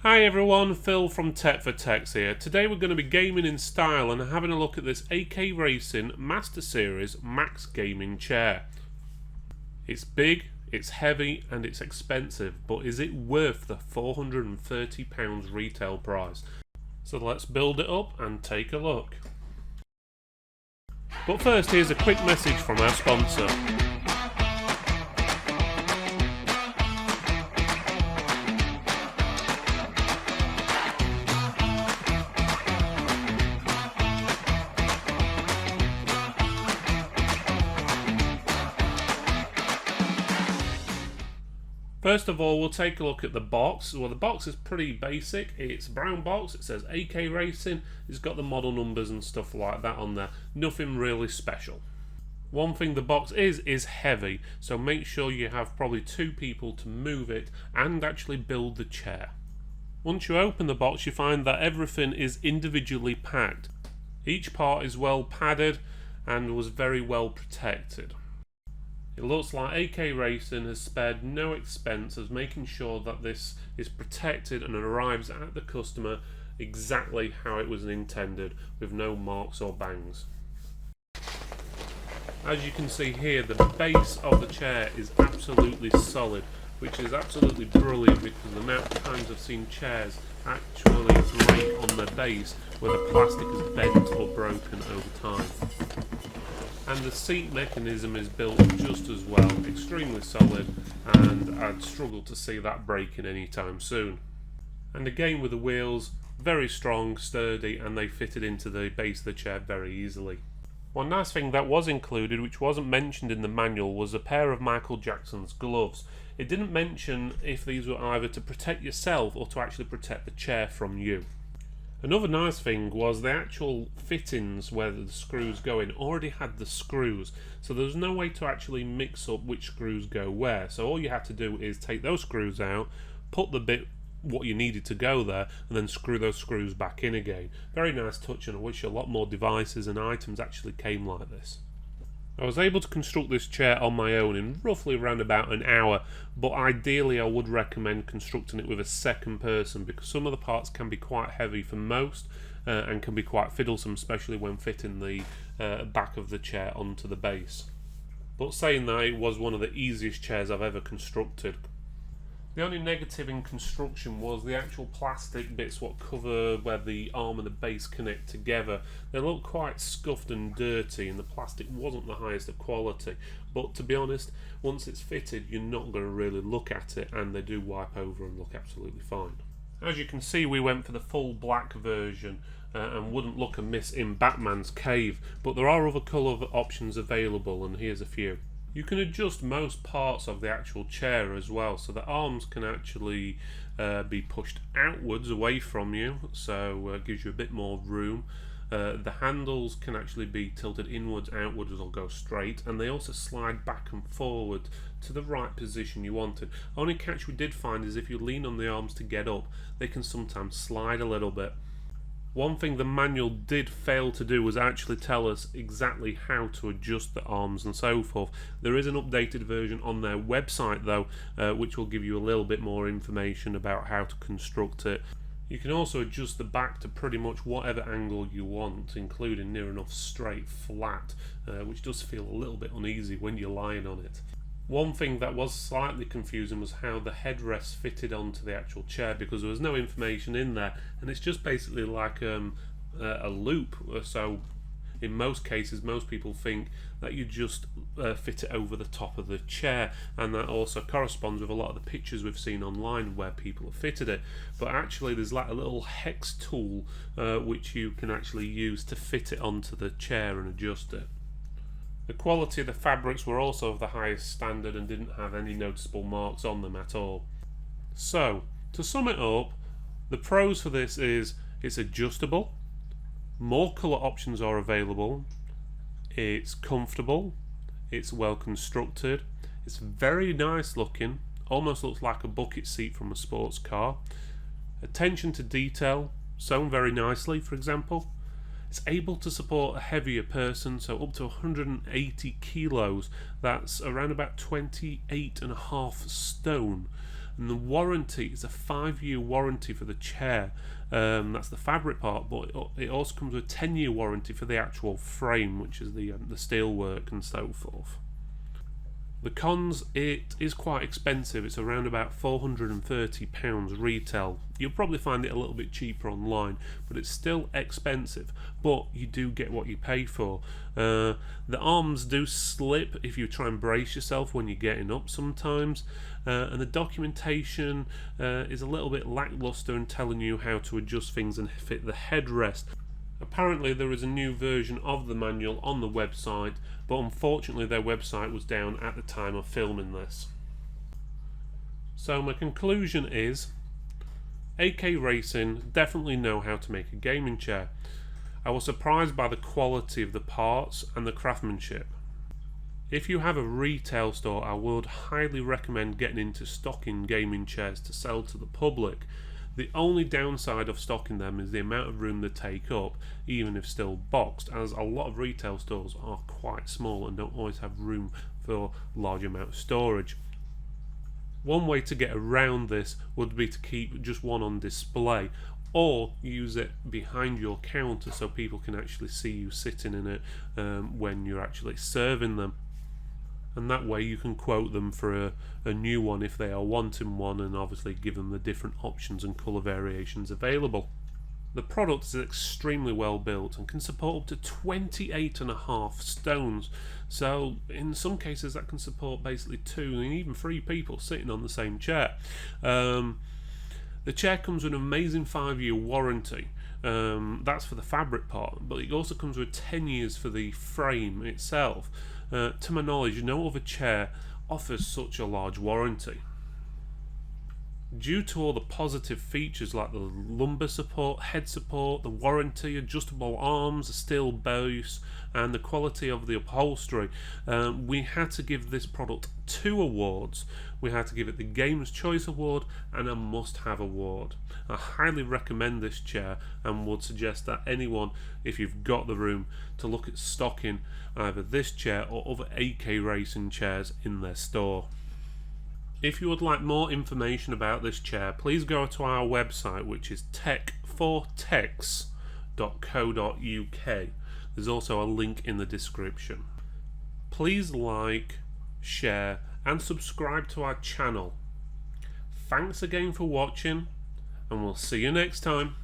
Hi everyone, Phil from Tech for Techs here. Today we're going to be gaming in style and having a look at this AKRacing Master Series Max Gaming Chair. It's big, it's heavy and it's expensive, but is it worth the £430 retail price? So let's build it up and take a look. But first, here's a quick message from our sponsor. First of all, we'll take a look at the box. Well, the box is pretty basic. It's a brown box. It says AKRacing. It's got the model numbers and stuff like that on there. Nothing really special. One thing the box is heavy, so make sure you have probably two people to move it and actually build the chair. Once you open the box, you find that everything is individually packed. Each part is well padded and was very well protected. It looks like AKRacing has spared no expense of making sure that this is protected and arrives at the customer exactly how it was intended, with no marks or bangs. As you can see here, the base of the chair is absolutely solid, which is absolutely brilliant because the amount of times I've seen chairs actually break on their base where the plastic is bent or broken over time. And the seat mechanism is built just as well, extremely solid, and I'd struggle to see that breaking anytime soon. And again with the wheels, very strong, sturdy, and they fitted into the base of the chair very easily. One nice thing that was included, which wasn't mentioned in the manual, was a pair of Michael Jackson's gloves. It didn't mention if these were either to protect yourself or to actually protect the chair from you. Another nice thing was the actual fittings where the screws go in already had the screws, so there was no way to actually mix up which screws go where. So all you had to do is take those screws out, put the bit what you needed to go there, and then screw those screws back in again. Very nice touch, and I wish a lot more devices and items actually came like this. I was able to construct this chair on my own in roughly around about an hour, but ideally I would recommend constructing it with a second person because some of the parts can be quite heavy for most and can be quite fiddlesome, especially when fitting the back of the chair onto the base. But saying that, it was one of the easiest chairs I've ever constructed. The only negative in construction was the actual plastic bits what cover where the arm and the base connect together. They look quite scuffed and dirty, and the plastic wasn't the highest of quality. But to be honest, once it's fitted, you're not going to really look at it, and they do wipe over and look absolutely fine. As you can see, we went for the full black version and wouldn't look amiss in Batman's cave, but there are other colour options available, and here's a few. You can adjust most parts of the actual chair as well, so the arms can actually be pushed outwards away from you, so it gives you a bit more room. The handles can actually be tilted inwards, outwards, or go straight, and they also slide back and forward to the right position you wanted. Only catch we did find is if you lean on the arms to get up, they can sometimes slide a little bit. One thing the manual did fail to do was actually tell us exactly how to adjust the arms and so forth. There is an updated version on their website though, which will give you a little bit more information about how to construct it. You can also adjust the back to pretty much whatever angle you want, including near enough straight flat, which does feel a little bit uneasy when you're lying on it. One thing that was slightly confusing was how the headrest fitted onto the actual chair, because there was no information in there, and it's just basically like a loop. So in most cases, most people think that you just fit it over the top of the chair, and that also corresponds with a lot of the pictures we've seen online where people have fitted it. But actually there's like a little hex tool which you can actually use to fit it onto the chair and adjust it. The quality of the fabrics were also of the highest standard and didn't have any noticeable marks on them at all. So, to sum it up, the pros for this is it's adjustable, more colour options are available, it's comfortable, it's well constructed, it's very nice looking, almost looks like a bucket seat from a sports car, attention to detail, sewn very nicely for example. It's able to support a heavier person, so up to 180 kilos. That's around about 28.5 stone. and the warranty is a 5-year warranty for the chair. That's the fabric part, but it also comes with a 10-year warranty for the actual frame, which is the steel work and so forth. The cons, it is quite expensive. It's around about £430 retail. You'll probably find it a little bit cheaper online, but it's still expensive. But you do get what you pay for. The arms do slip if you try and brace yourself when you're getting up sometimes. And the documentation is a little bit lackluster in telling you how to adjust things and fit the headrest. Apparently there is a new version of the manual on the website, but unfortunately their website was down at the time of filming this. So my conclusion is, AKRacing definitely know how to make a gaming chair. I was surprised by the quality of the parts and the craftsmanship. If you have a retail store, I would highly recommend getting into stocking gaming chairs to sell to the public. The only downside of stocking them is the amount of room they take up, even if still boxed, as a lot of retail stores are quite small and don't always have room for large amount of storage. One way to get around this would be to keep just one on display, or use it behind your counter so people can actually see you sitting in it when you're actually serving them. And that way you can quote them for a new one if they are wanting one, and obviously give them the different options and colour variations available. The product is extremely well built and can support up to 28.5 stones, so in some cases that can support basically 2 and even 3 people sitting on the same chair. The chair comes with an amazing 5-year warranty. That's for the fabric part, but it also comes with 10 years for the frame itself. To my knowledge, no other chair offers such a large warranty. Due to all the positive features like the lumbar support, head support, the warranty, adjustable arms, the steel base, and the quality of the upholstery, we had to give this product 2 awards. We had to give it the Gamer's Choice Award and a must-have award. I highly recommend this chair and would suggest that anyone, if you've got the room, to look at stocking either this chair or other AKRacing chairs in their store. If you would like more information about this chair, please go to our website, which is tech4tex.co.uk. There's also a link in the description. Please like, share and subscribe to our channel. Thanks again for watching, and we'll see you next time.